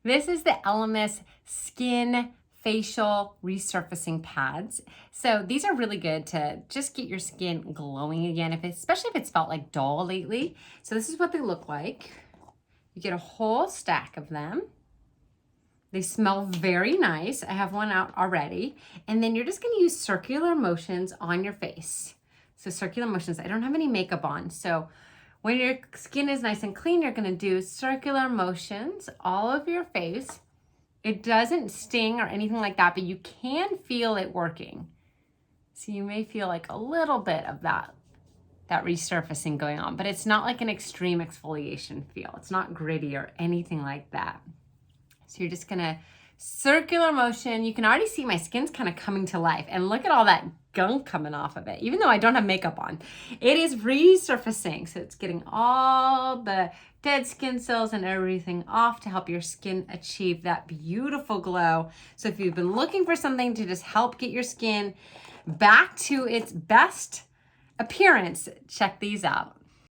This is the ELEMIS Skin Facial Resurfacing Pads. So these are really good to just get your skin glowing again, especially if it's felt like dull lately. So this is what they look like. You get a whole stack of them. They smell very nice. I have one out already. And then you're just gonna use circular motions on your face. So circular motions, I don't have any makeup on. So when your skin is nice and clean, you're gonna do circular motions all over your face. It doesn't sting or anything like that, but you can feel it working. So you may feel like a little bit of that resurfacing going on, but it's not like an extreme exfoliation feel. It's not gritty or anything like that. So you're just gonna circular motion. You can already see my skin's kind of coming to life, and look at all that gunk coming off of it, even though I don't have makeup on. It is resurfacing, so it's getting all the dead skin cells and everything off to help your skin achieve that beautiful glow. So if you've been looking for something to just help get your skin back to its best appearance, check these out.